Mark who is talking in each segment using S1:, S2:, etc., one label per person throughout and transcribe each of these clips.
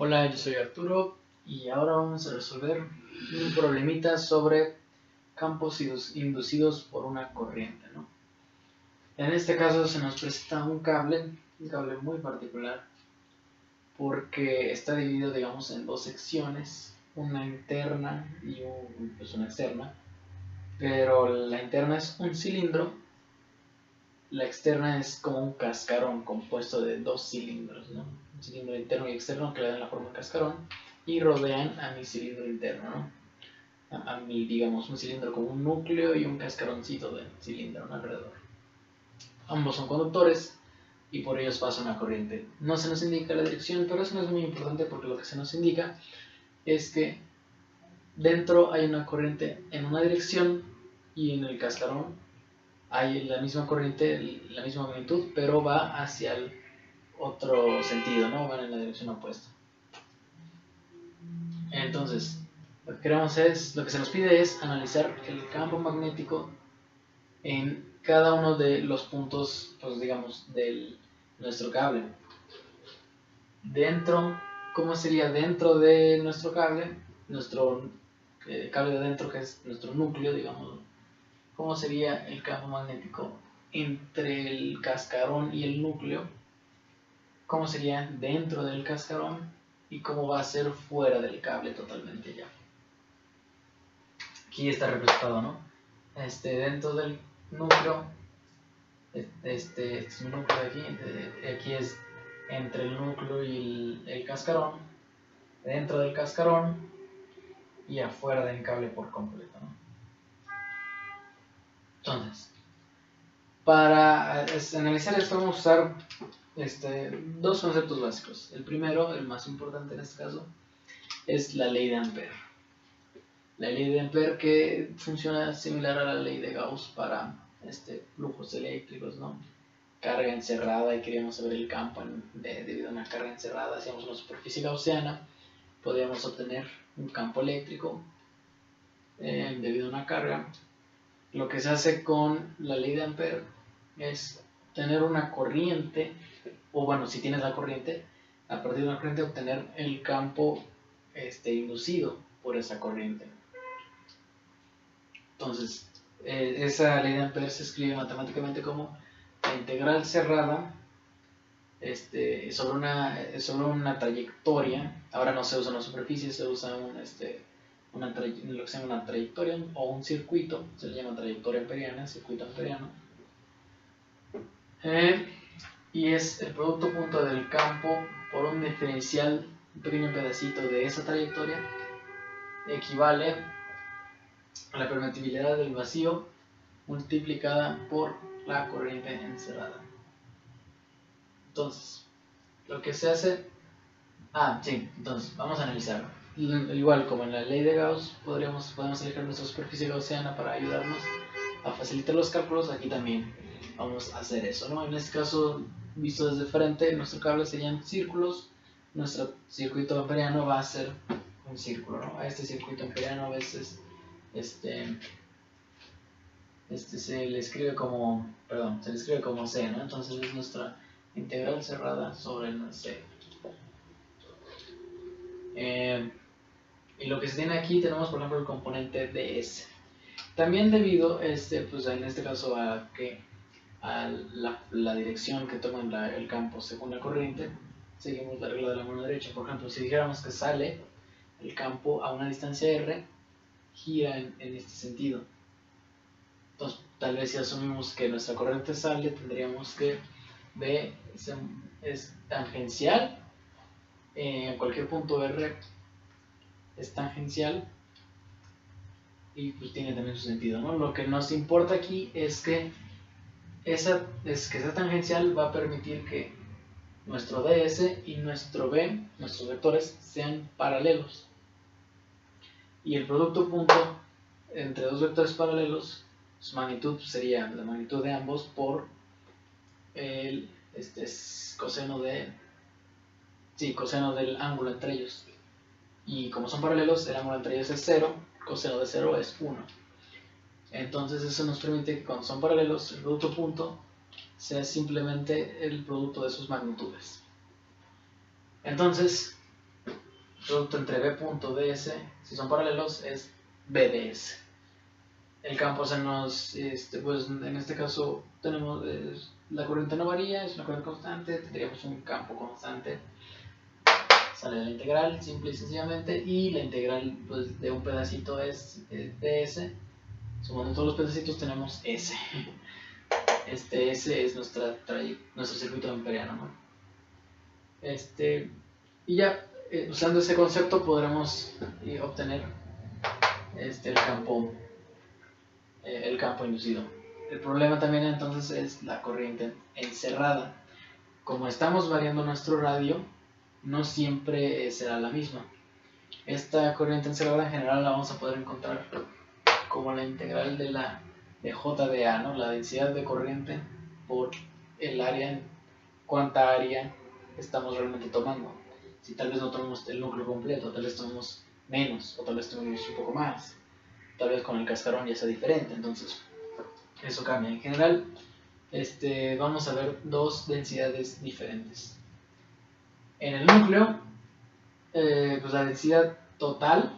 S1: Hola, yo soy Arturo y ahora vamos a resolver un problemita sobre campos inducidos por una corriente, ¿no? En este caso se nos presenta un cable muy particular, porque está dividido, digamos, en dos secciones, una interna y una externa, pero la interna es un cilindro, la externa es como un cascarón compuesto de dos cilindros, ¿no? Un cilindro interno y externo que le dan la forma de cascarón y rodean a mi cilindro interno, ¿no? A mi, digamos, un cilindro con un núcleo y un cascaroncito de cilindro, ¿no? Alrededor. Ambos son conductores y por ellos pasa una corriente. No se nos indica la dirección, pero eso no es muy importante porque lo que se nos indica es que dentro hay una corriente en una dirección y en el cascarón hay la misma corriente, la misma magnitud, pero va hacia el otro sentido, ¿no? Van en la dirección opuesta. Entonces, lo que queremos lo que se nos pide es analizar el campo magnético en cada uno de los puntos, pues digamos, de nuestro cable. Dentro, ¿cómo sería dentro de nuestro cable? Nuestro cable de dentro, que es nuestro núcleo, digamos. ¿Cómo sería el campo magnético entre el cascarón y el núcleo? ¿Cómo sería dentro del cascarón? Y cómo va a ser fuera del cable totalmente ya. Aquí está representado, ¿no? Dentro del núcleo, este es mi núcleo de aquí, aquí es entre el núcleo y el cascarón, dentro del cascarón y afuera del cable por completo, ¿no? Entonces, para analizar esto vamos a usar dos conceptos básicos. El primero, el más importante en este caso, es la ley de Ampère. La ley de Ampère que funciona similar a la ley de Gauss para flujos eléctricos, ¿no? Carga encerrada y queríamos saber el campo debido a una carga encerrada, hacíamos una superficie gaussiana, podíamos obtener un campo eléctrico debido a una carga. Lo que se hace con la ley de Ampère es tener una corriente, o bueno, si tienes la corriente, a partir de una corriente obtener el campo inducido por esa corriente. Entonces, esa ley de Ampère se escribe matemáticamente como la integral cerrada sobre una trayectoria. Ahora no se usa una superficie, se usa lo que se llama una trayectoria o un circuito, se le llama trayectoria amperiana, circuito amperiano. Y es el producto punto del campo por un diferencial, un pequeño pedacito de esa trayectoria, equivale a la permitividad del vacío multiplicada por la corriente encerrada. Entonces, lo que se hace... entonces, vamos a analizarlo. Igual como en la ley de Gauss, podemos elegir nuestra superficie gaussiana para ayudarnos a facilitar los cálculos. Aquí también vamos a hacer eso, ¿no? En este caso, visto desde frente, nuestro cable serían círculos. Nuestro circuito amperiano va a ser un círculo, ¿no? A este circuito amperiano a veces se le escribe como C, ¿no? Entonces es nuestra integral cerrada sobre el C. Y lo que se tiene aquí tenemos, por ejemplo, el componente ds. También debido pues en este caso a la dirección que toma el campo según la corriente, seguimos la regla de la mano derecha. Por ejemplo, si dijéramos que sale el campo a una distancia r, gira en este sentido. Entonces, tal vez si asumimos que nuestra corriente sale, tendríamos que B es tangencial, en cualquier punto R es tangencial y pues tiene también su sentido, ¿no? Lo que nos importa aquí es que esa tangencial va a permitir que nuestro ds y nuestro b, nuestros vectores, sean paralelos. Y el producto punto entre dos vectores paralelos, su magnitud sería la magnitud de ambos por el coseno del ángulo entre ellos. Y como son paralelos, el ángulo entre ellos es 0, coseno de 0 es 1. Entonces eso nos permite que cuando son paralelos, el producto punto sea simplemente el producto de sus magnitudes. Entonces, producto entre B.ds, si son paralelos, es BDS. El campo se nos, pues en este caso tenemos, la corriente no varía, es una corriente constante, tendríamos un campo constante, sale de la integral, simple y sencillamente, y la integral pues, de un pedacito es ds, sumando todos los pedacitos tenemos S. Este S es nuestro circuito amperiano, ¿no? Y ya, usando ese concepto podremos obtener el campo inducido. El problema también entonces es la corriente encerrada. Como estamos variando nuestro radio, no siempre será la misma. Esta corriente encerrada en general la vamos a poder encontrar como la integral de J de A, ¿no? La densidad de corriente por el área, cuánta área estamos realmente tomando. Si tal vez no tomamos el núcleo completo, tal vez tomamos menos, o tal vez tomamos un poco más. Tal vez con el cascarón ya sea diferente, entonces eso cambia. En general, vamos a ver dos densidades diferentes. En el núcleo, pues la densidad total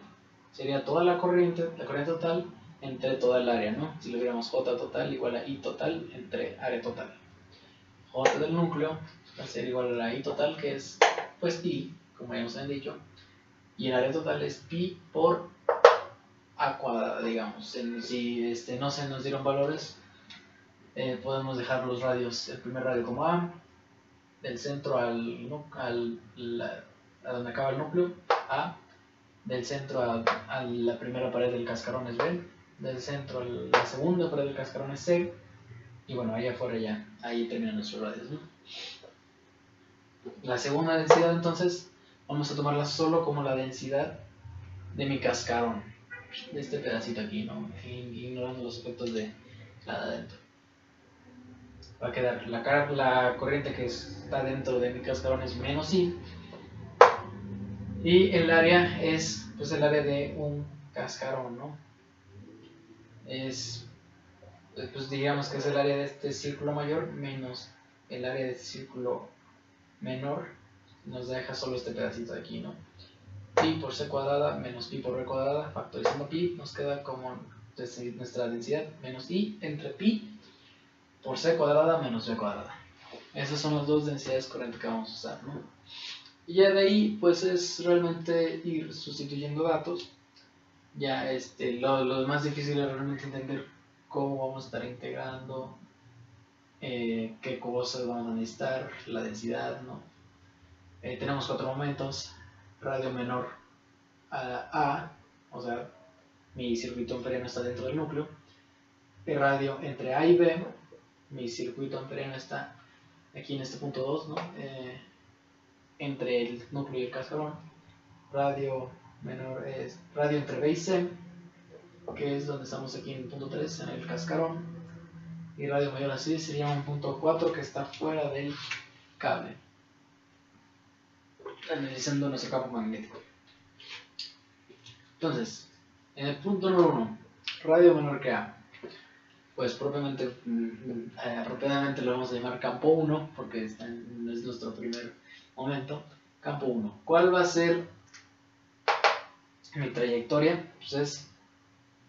S1: sería toda la corriente total entre toda el área, ¿no? Si lo viéramos J total igual a I total entre área total. J del núcleo va a ser igual a la I total, que es pues I, como ya nos han dicho, y el área total es pi por A cuadrada, digamos. Si no se nos dieron valores, podemos dejar los radios, el primer radio como A, del centro a donde acaba el núcleo, A, del centro a la primera pared del cascarón es B, del centro a la segunda pared del cascarón es C, y bueno, ahí afuera ya, ahí terminan nuestros radios, ¿no? La segunda densidad entonces, vamos a tomarla solo como la densidad de mi cascarón, de este pedacito aquí, ¿no? Ignorando los efectos de la de adentro. Va a quedar la corriente que está dentro de mi cascarón es menos I, y el área es pues el área de un cascarón, ¿no? Pues digamos que es el área de este círculo mayor menos el área de este círculo menor, nos deja solo este pedacito de aquí, ¿no? Pi por c cuadrada menos pi por b cuadrada, factorizando pi, nos queda como nuestra densidad menos I entre pi por c cuadrada menos b cuadrada. Esas son las dos densidades corrientes que vamos a usar, ¿no? Y ya de ahí, pues es realmente ir sustituyendo datos. Ya lo más difícil es realmente entender cómo vamos a estar integrando, qué cosas vamos a necesitar, la densidad, ¿no? Tenemos 4 momentos: radio menor a A, o sea, mi circuito amperiano está dentro del núcleo, el radio entre A y B, mi circuito amperiano está aquí en este punto 2, ¿no? Entre el núcleo y el cascarón. Radio menor es radio entre B y C, que es donde estamos aquí en el punto 3, en el cascarón, y radio mayor así sería un punto 4 que está fuera del cable, analizando nuestro campo magnético. Entonces, en el punto número 1, radio menor que A, pues apropiadamente lo vamos a llamar campo 1, porque es nuestro primer momento. Campo 1, ¿cuál va a ser mi trayectoria? Pues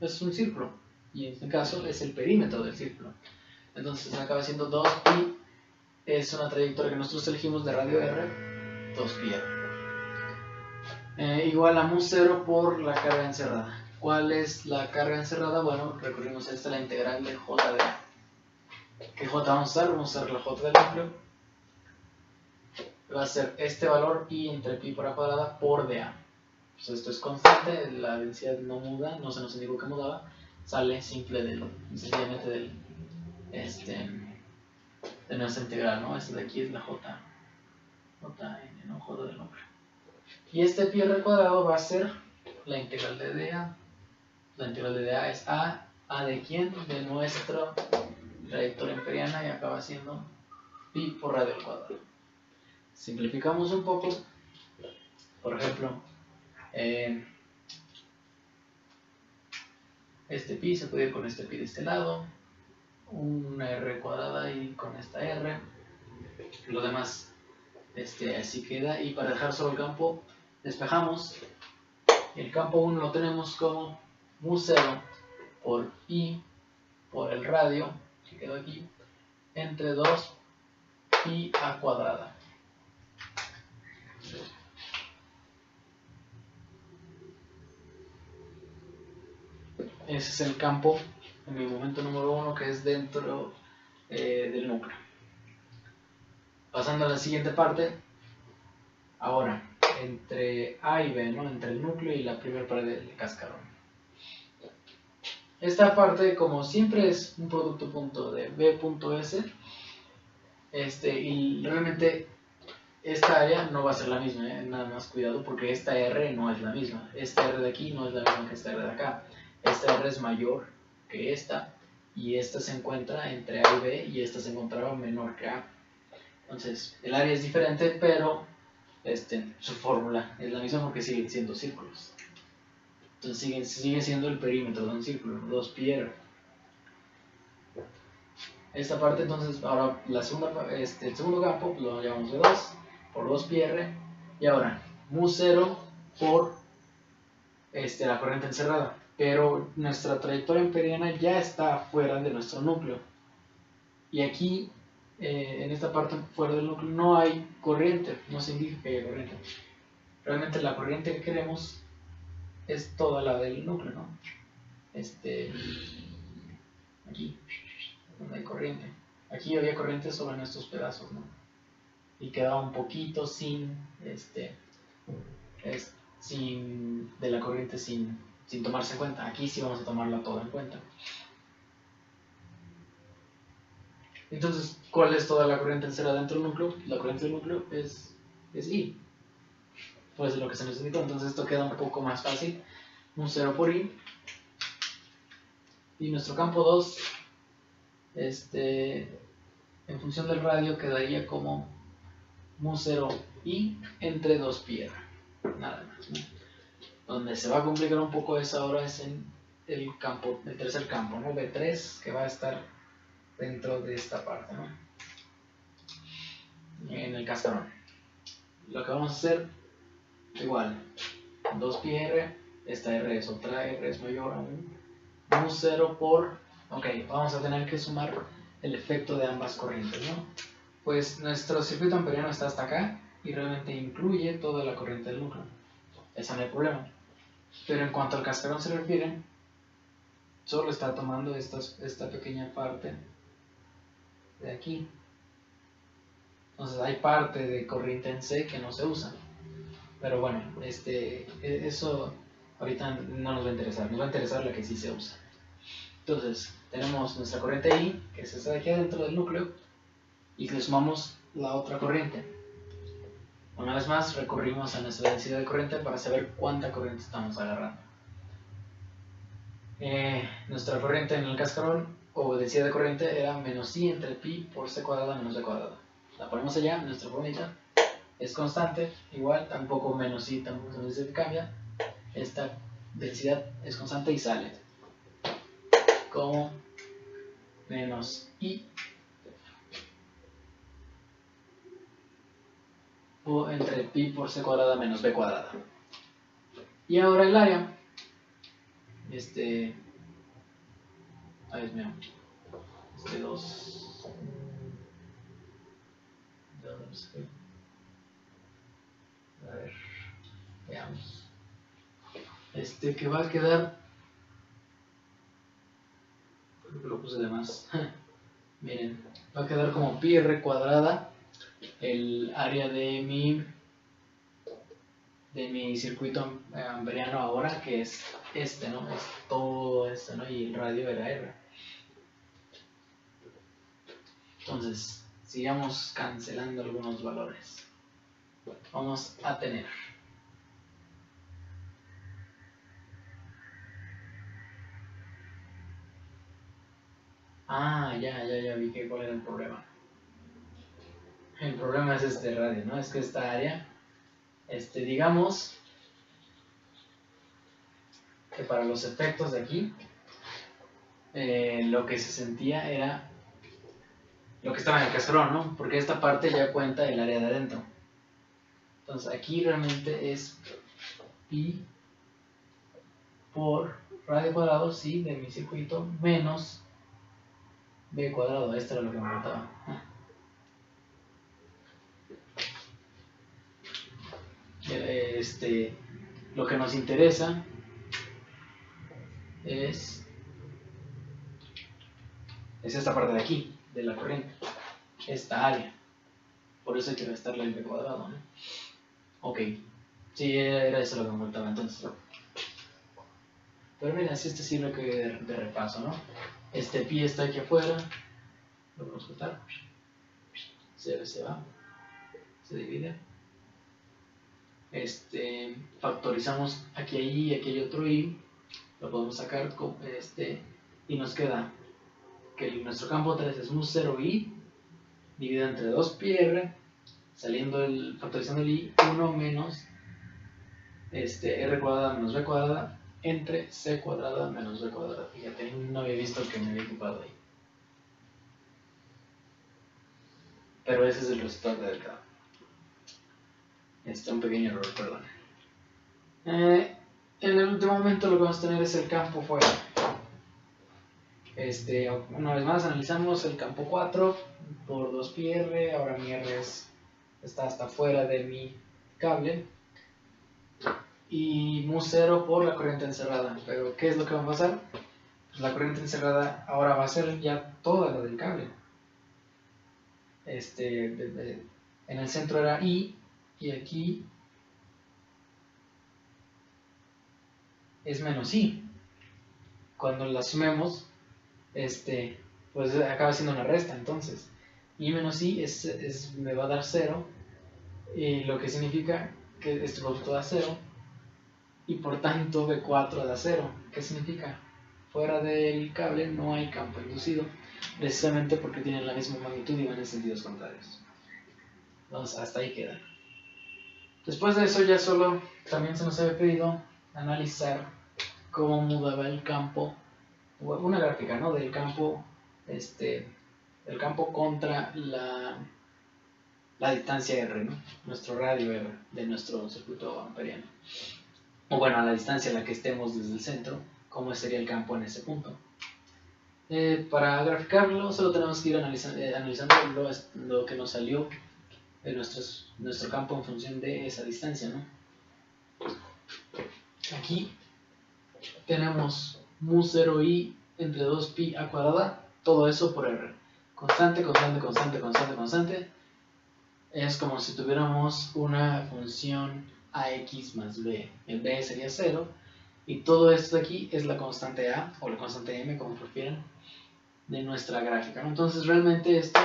S1: es un círculo, y en este caso es el perímetro del círculo. Entonces me acaba siendo 2pi, es una trayectoria que nosotros elegimos de radio R, 2pi R. Igual a mu0 por la carga encerrada. ¿Cuál es la carga encerrada? Bueno, recurrimos a esta, la integral de J de A. ¿Qué J vamos a usar? Vamos a usar la J del núcleo. Va a ser este valor I entre pi por A cuadrada por dA. Pues esto es constante, la densidad no muda, no se nos indicó que mudaba, sale sencillamente de nuestra integral, ¿no? Esta de aquí es la J, ¿no? J del núcleo. Y este pi r cuadrado va a ser la integral de dA. La integral de dA es A de quién? De nuestra trayectoria amperiana, y acaba siendo pi por radio al cuadrado. Simplificamos un poco, por ejemplo, este pi se puede ir con este pi de este lado, una r cuadrada y con esta r, lo demás así queda. Y para dejar solo el campo, despejamos. El campo 1 lo tenemos como mu0 por i por el radio que quedó aquí entre 2 pi a cuadrada. Ese es el campo en mi momento número 1 que es dentro del núcleo. Pasando a la siguiente parte, ahora entre A y B, ¿no? Entre el núcleo y la primera pared del cascarón. Esta parte, como siempre, es un producto punto de B.S. Y realmente esta área no va a ser la misma, nada más cuidado porque esta R no es la misma. Esta R de aquí no es la misma que esta R de acá. Esta R es mayor que esta y esta se encuentra entre A y B y esta se encontraba menor que A. Entonces, el área es diferente, pero su fórmula es la misma porque siguen siendo círculos. Entonces sigue siendo el perímetro de un círculo, 2πr. Esta parte, entonces, ahora el segundo campo lo llamamos V2 por 2πr. Y ahora, mu0 por la corriente encerrada. Pero nuestra trayectoria amperiana ya está fuera de nuestro núcleo. Y aquí, en esta parte fuera del núcleo, no hay corriente, no se indica que haya corriente. Realmente la corriente que queremos es toda la del núcleo, ¿no? Aquí, donde hay corriente. Aquí había corriente solo en estos pedazos, ¿no? Y quedaba un poquito sin de la corriente sin tomarse en cuenta. Aquí sí vamos a tomarla toda en cuenta. Entonces, ¿cuál es toda la corriente encerrada dentro del núcleo? La corriente del núcleo es I. Pues es lo que se nos indicó. Entonces esto queda un poco más fácil. mu0 por I. Y nuestro campo 2, en función del radio, quedaría como mu0 I entre 2πr. Nada más, ¿no? Donde se va a complicar un poco eso ahora es en el tercer campo, ¿no? B3, que va a estar dentro de esta parte, ¿no? En el cascarón. Lo que vamos a hacer, igual, 2πr, esta R es otra R, es mayor aún, mu0 por, ok, vamos a tener que sumar el efecto de ambas corrientes, ¿no? Pues nuestro circuito amperiano está hasta acá y realmente incluye toda la corriente del núcleo. Eso no hay problema. Pero en cuanto al cascarón se refiere, solo está tomando esta pequeña parte de aquí. Entonces hay parte de corriente en C que no se usa. Pero bueno, eso ahorita no nos va a interesar. Nos va a interesar la que sí se usa. Entonces, tenemos nuestra corriente I, que es esta de aquí adentro del núcleo, y le sumamos la otra corriente. Una vez más, recurrimos a nuestra densidad de corriente para saber cuánta corriente estamos agarrando. Nuestra corriente en el cascarón, o densidad de corriente, era menos I entre pi por C cuadrada menos B cuadrada. La ponemos allá, nuestra formita es constante, igual, tampoco menos I, tampoco se cambia. Esta densidad es constante y sale como menos I o entre pi por C cuadrada menos B cuadrada. Y ahora el área, ay Dios mío, 2, a ver, veamos, que va a quedar, creo que lo puse de más, miren, va a quedar como pi r cuadrada, el área de mi circuito amperiano ahora, que es ¿no? Es todo esto, ¿no? Y el radio era R. Entonces, sigamos cancelando algunos valores. Vamos a tener ya vi cuál era el problema. El problema es este radio, ¿no? Es que esta área, digamos que para los efectos de aquí, lo que se sentía era lo que estaba en el cascarón, ¿no? Porque esta parte ya cuenta el área de adentro. Entonces aquí realmente es pi por radio cuadrado, sí, de mi circuito, menos b cuadrado. Esto era lo que me faltaba. Lo que nos interesa es esta parte de aquí, de la corriente, esta área. Por eso hay que restarle el b cuadrado, ¿no? Ok, sí, era eso lo que me faltaba entonces. Pero mira, si este sirve que de repaso, ¿no? Este pi está aquí afuera, lo podemos cortar, se va, se divide. Factorizamos aquí y aquí hay otro i, lo podemos sacar y nos queda que nuestro campo 3 es mu 0i dividido entre 2πr, factorizando el i, 1 menos r cuadrada menos b cuadrada entre c cuadrada menos b cuadrada. Fíjate, no había visto que me había equivocado ahí. Pero ese es el resultado del campo. Un pequeño error, perdón. En el último momento lo que vamos a tener es el campo fuera. Una vez más analizamos el campo 4 por 2πr. Ahora mi r está hasta fuera de mi cable. Y mu 0 por la corriente encerrada. Pero ¿qué es lo que va a pasar? Pues la corriente encerrada ahora va a ser ya toda la del cable. En el centro era I y aquí es menos I. Cuando la sumemos, pues acaba siendo una resta. Entonces I menos I me va a dar 0, y lo que significa que este producto da 0, y por tanto B4 da 0. ¿Qué significa? Fuera del cable no hay campo inducido, precisamente porque tienen la misma magnitud y van en sentidos contrarios. Entonces hasta ahí queda. Después de eso ya solo también se nos había pedido analizar cómo mudaba el campo, una gráfica, ¿no? Del campo, el campo contra la distancia R, ¿no? Nuestro radio R de nuestro circuito amperiano. O bueno, a la distancia a la que estemos desde el centro, cómo sería el campo en ese punto. Para graficarlo solo tenemos que ir analizando lo que nos salió de nuestro campo en función de esa distancia, ¿no? Aquí tenemos mu 0i entre 2pi a cuadrada, todo eso por r. Constante, constante, constante, constante, constante. Es como si tuviéramos una función ax más b. El b sería 0. Y todo esto de aquí es la constante a, o la constante m, como prefieran, de nuestra gráfica, ¿no? Entonces realmente esto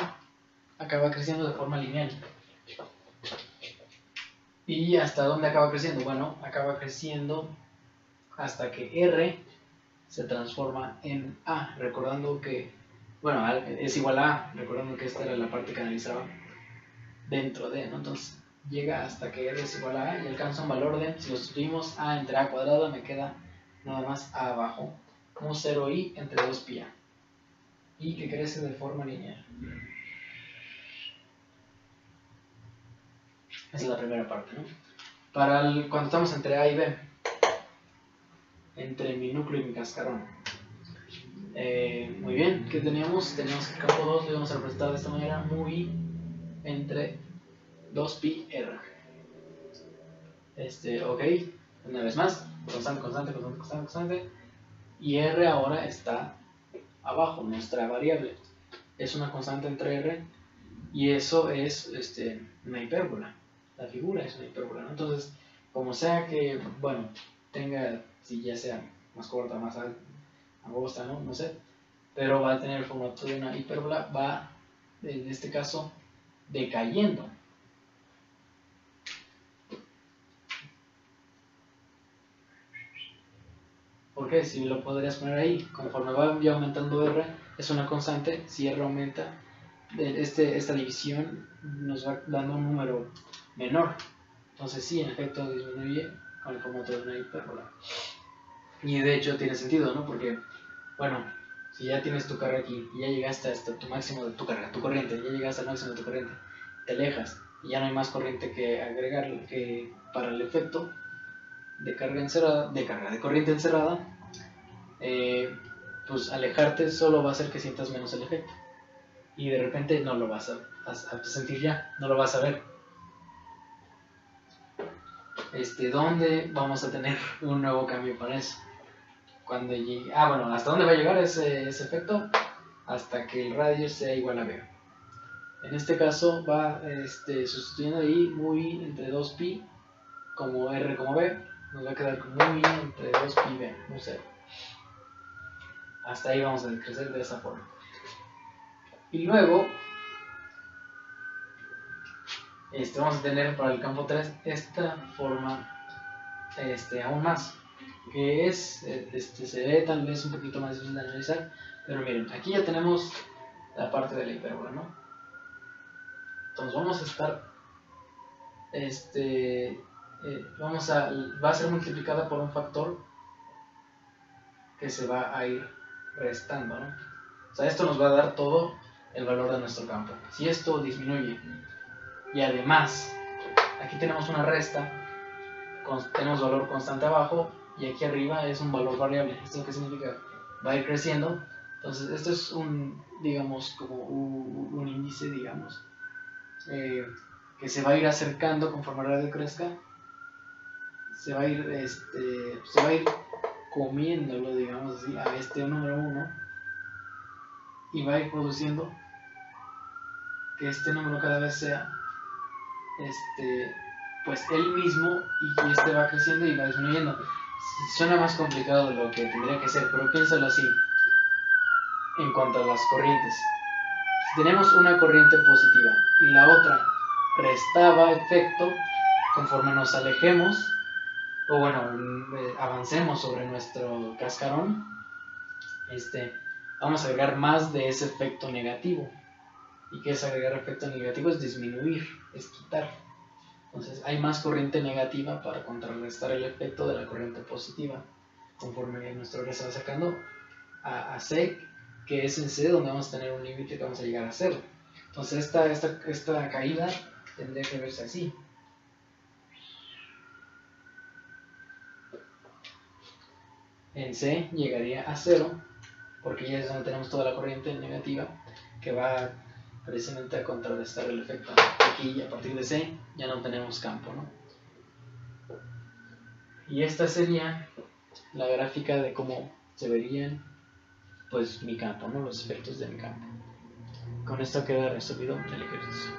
S1: acaba creciendo de forma lineal. ¿Y hasta dónde acaba creciendo? Bueno, acaba creciendo hasta que R se transforma en A, recordando que, bueno, es igual a A, recordando que esta era la parte que analizaba dentro de, ¿no? Entonces llega hasta que R es igual a A y alcanza un valor de, si lo sustituimos A entre A cuadrado, me queda nada más A abajo, mu 0i entre 2pi A, y que crece de forma lineal. Esa es la primera parte, ¿no? Cuando estamos entre A y B, entre mi núcleo y mi cascarón. Muy bien, ¿qué teníamos? Teníamos el campo 2, lo íbamos a representar de esta manera, mu i entre 2pi r. Ok, una vez más, constante, constante, constante, constante, constante. Y r ahora está abajo, nuestra variable. Es una constante entre r, y eso es una hipérbola. La figura es una hipérbola, ¿no? Entonces, como sea que, bueno, tenga, si ya sea más corta, más alta, angosta, ¿no? No sé, pero va a tener el formato de una hipérbola, va, en este caso, decayendo. ¿Por qué? Si lo podrías poner ahí, conforme va ya aumentando R, es una constante, si R aumenta, esta división nos va dando un número menor. Entonces sí, en efecto disminuye con el formato de una hipérbola. Y de hecho tiene sentido, ¿no? Porque, bueno, si ya tienes tu carga aquí y ya llegaste hasta tu máximo de tu carga, tu corriente, ya llegaste al máximo de tu corriente, te alejas, y ya no hay más corriente que agregar que para el efecto de carga encerrada, de corriente encerrada, pues alejarte solo va a hacer que sientas menos el efecto y de repente no lo vas a sentir ya, no lo vas a ver. ¿Dónde vamos a tener un nuevo cambio para eso? Cuando llegue, bueno, ¿hasta dónde va a llegar ese efecto? Hasta que el radio sea igual a B. En este caso va sustituyendo ahí muy entre 2pi como R como B, nos va a quedar muy entre 2pi B, no sé. Hasta ahí vamos a decrecer de esa forma. Y luego vamos a tener para el campo 3 esta forma aún más, que es, se ve tal vez un poquito más difícil de analizar, pero miren, aquí ya tenemos la parte de la hipérbola, ¿no? Entonces vamos a estar, va a ser multiplicada por un factor que se va a ir restando, ¿no? O sea, esto nos va a dar todo el valor de nuestro campo. Si esto disminuye y además aquí tenemos una resta, tenemos valor constante abajo y aquí arriba es un valor variable. ¿Esto qué significa? Va a ir creciendo. Entonces esto es digamos, como un índice, digamos, que se va a ir acercando conforme el radio crezca. Se va a ir comiéndolo, digamos así, a este número 1 y va a ir produciendo que este número cada vez sea pues él mismo y este va creciendo y va disminuyendo. Suena más complicado de lo que tendría que ser, pero piénsalo así en cuanto a las corrientes. Si tenemos una corriente positiva y la otra restaba efecto, conforme nos alejemos o bueno, avancemos sobre nuestro cascarón, vamos a agregar más de ese efecto negativo. ¿Y qué es agregar efecto negativo? Es disminuir, es quitar. Entonces hay más corriente negativa para contrarrestar el efecto de la corriente positiva. Conforme nuestro red se va sacando a C, que es en C donde vamos a tener un límite que vamos a llegar a 0. Entonces esta caída tendría que verse así. En C llegaría a 0, porque ya es donde tenemos toda la corriente negativa que va precisamente a contrarrestar el efecto. Aquí a partir de C ya no tenemos campo, ¿no? Y esta sería la gráfica de cómo se verían pues mi campo, ¿no? Los efectos de mi campo. Con esto queda resuelto el ejercicio.